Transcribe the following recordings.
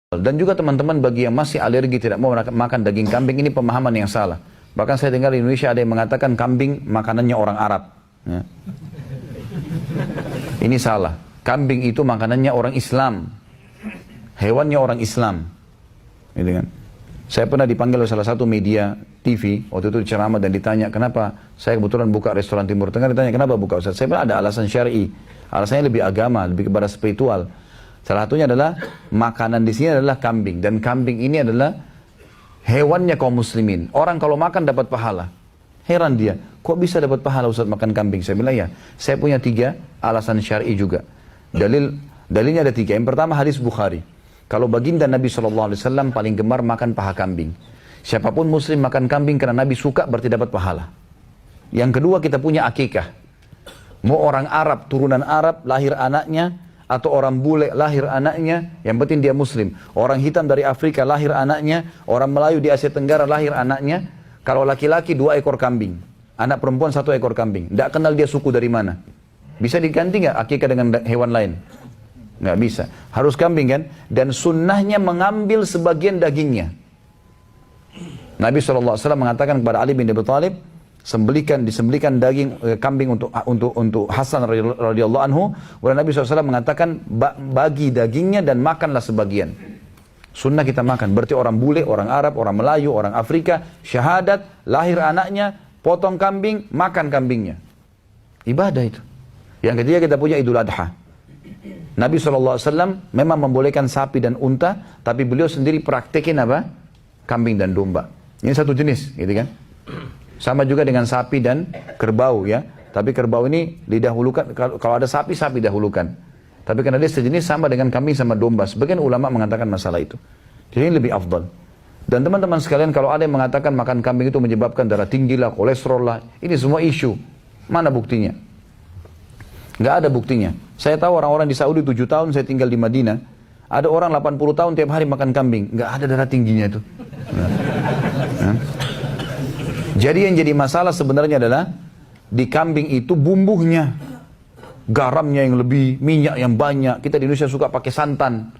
Dan juga teman-teman bagi yang masih alergi tidak mau makan daging kambing, ini pemahaman yang salah. Bahkan saya dengar di Indonesia ada yang mengatakan kambing makanannya orang Arab. Ya. Ini salah. Kambing itu makanannya orang Islam. Hewannya orang Islam. Gitu kan? Saya pernah dipanggil oleh salah satu media TV, waktu itu ceramah dan ditanya, kenapa saya kebetulan buka restoran Timur Tengah, ditanya kenapa buka Ustaz? Saya bilang ada alasan syar'i, alasannya lebih agama, lebih kepada spiritual. Salah satunya adalah makanan di sini adalah kambing, dan kambing ini adalah hewannya kaum muslimin. Orang kalau makan dapat pahala. Heran dia, kok bisa dapat pahala Ustaz makan kambing? Saya bilang ya, saya punya 3 alasan syar'i juga. Dalilnya ada 3. Yang pertama hadis Bukhari. Kalau baginda Nabi SAW paling gemar makan paha kambing. Siapapun muslim makan kambing karena Nabi suka berarti dapat pahala. Yang kedua kita punya akikah. Mau orang Arab, turunan Arab, lahir anaknya, atau orang bule lahir anaknya, yang penting dia muslim. Orang hitam dari Afrika lahir anaknya, orang Melayu di Asia Tenggara lahir anaknya. Kalau laki-laki 2 ekor kambing, anak perempuan 1 ekor kambing. Tidak kenal dia suku dari mana. Bisa diganti nggak akikah dengan hewan lain? Nggak bisa. Harus kambing kan? Dan sunnahnya mengambil sebagian dagingnya. Nabi SAW mengatakan kepada Ali bin Abi Thalib, disembelikan daging kambing untuk Hasan radhiyallahu anhu. Dan Nabi SAW mengatakan bagi dagingnya dan makanlah sebagian. Sunnah kita makan. Berarti orang bule, orang Arab, orang Melayu, orang Afrika, syahadat, lahir anaknya, potong kambing, makan kambingnya. Ibadah itu. Yang ketiga kita punya Idul Adha. Nabi SAW memang membolehkan sapi dan unta, tapi beliau sendiri praktekin apa? Kambing dan domba. Ini satu jenis, gitu kan? Sama juga dengan sapi dan kerbau ya. Tapi kerbau ini didahulukan, kalau ada sapi, sapi dahulukan. Tapi karena dia sejenis sama dengan kambing sama domba. Sebagian ulama mengatakan masalah itu. Jadi ini lebih afdal. Dan teman-teman sekalian, kalau ada yang mengatakan makan kambing itu menyebabkan darah tinggi lah, kolesterol lah, ini semua isu. Mana buktinya? Nggak ada buktinya. Saya tahu orang-orang di Saudi 7 tahun saya tinggal di Madinah. Ada orang 80 tahun tiap hari makan kambing. Nggak ada darah tingginya itu. Jadi yang jadi masalah sebenarnya adalah di kambing itu bumbunya. Garamnya yang lebih, minyak yang banyak. Kita di Indonesia suka pakai santan.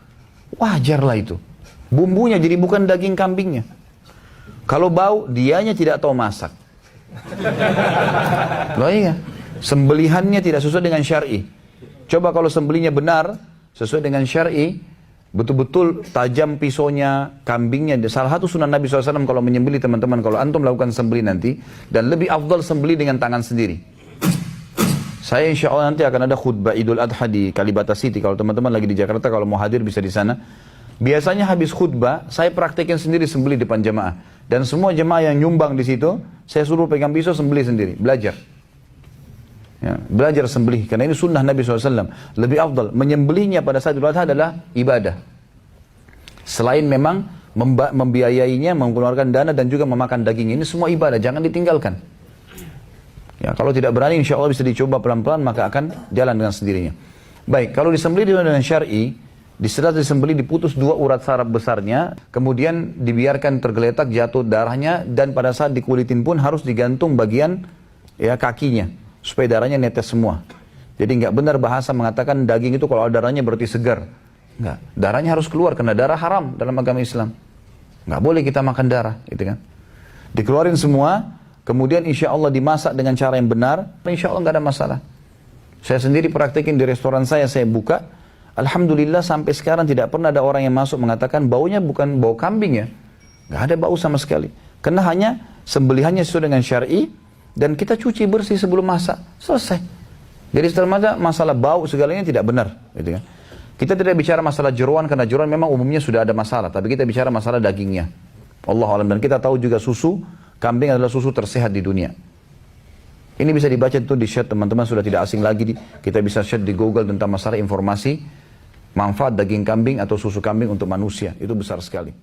Wajarlah itu. Bumbunya jadi bukan daging kambingnya. Kalau bau, dianya tidak tahu masak. Loh iya. Sembelihannya tidak sesuai dengan syar'i. Coba kalau sembelihnya benar, sesuai dengan syar'i, betul-betul tajam pisaunya, kambingnya. Salah satu sunnah Nabi SAW kalau menyembelih teman-teman, kalau antum melakukan sembelih nanti, dan lebih afdal sembelih dengan tangan sendiri. Saya insya Allah nanti akan ada khutbah Idul Adha di Kalibata City. Kalau teman-teman lagi di Jakarta, kalau mau hadir bisa di sana. Biasanya habis khutbah, saya praktekin sendiri sembelih depan jemaah. Dan semua jemaah yang nyumbang di situ, saya suruh pegang pisau sembelih sendiri, belajar. Ya, belajar sembelih, karena ini sunnah Nabi SAW. Lebih afdal, menyembelihnya pada saat Idul Adha adalah ibadah. Selain memang membiayainya, mengeluarkan dana dan juga memakan daging, ini semua ibadah, jangan ditinggalkan. Ya, kalau tidak berani insya Allah bisa dicoba pelan-pelan, maka akan jalan dengan sendirinya. Baik, kalau disembelih dengan syar'i, setelah disembelih diputus 2 urat saraf besarnya, kemudian dibiarkan tergeletak jatuh darahnya, dan pada saat dikulitin pun harus digantung bagian ya kakinya, supaya darahnya netes semua. Jadi nggak benar bahasa mengatakan daging itu kalau ada darahnya berarti segar. Nggak, darahnya harus keluar karena darah haram dalam agama Islam. Nggak boleh kita makan darah, gitu kan? Dikeluarin semua, kemudian insya Allah dimasak dengan cara yang benar, insya Allah nggak ada masalah. Saya sendiri praktekin di restoran saya buka, alhamdulillah sampai sekarang tidak pernah ada orang yang masuk mengatakan baunya bukan bau kambing ya. Nggak ada bau sama sekali. Karena hanya sembelihannya sesuai dengan syar'i, dan kita cuci bersih sebelum masak, selesai. Jadi setelah masalah bau segalanya tidak benar, gitu kan? Kita tidak bicara masalah jeroan, karena jeroan memang umumnya sudah ada masalah, tapi kita bicara masalah dagingnya. Allah alam, dan kita tahu juga susu kambing adalah susu tersehat di dunia. Ini bisa dibaca itu di chat, teman-teman sudah tidak asing lagi. Kita bisa chat di Google tentang masalah informasi manfaat daging kambing atau susu kambing untuk manusia, itu besar sekali.